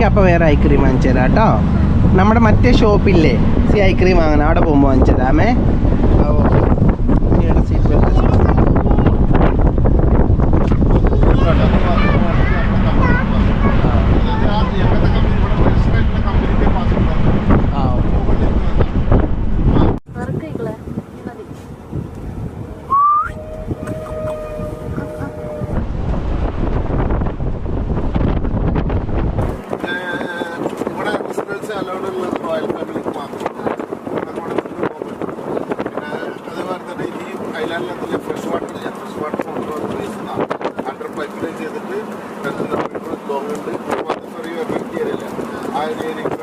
അപ്പോൾ വേറെ ഐസ്ക്രീം വാങ്ങിച്ചു തരാം കേട്ടോ. നമ്മുടെ മറ്റേ ഷോപ്പില്ലേ ഐസ്ക്രീം വാങ്ങണം, അവിടെ പോകുമ്പോൾ വാങ്ങിച്ചു തരാമേ. Seat belt fresh water under pipe line ചെയ്തിട്ട് ലോങ് ഉണ്ട് ചെറിയ ആ ഒരു ഏരിയയിൽ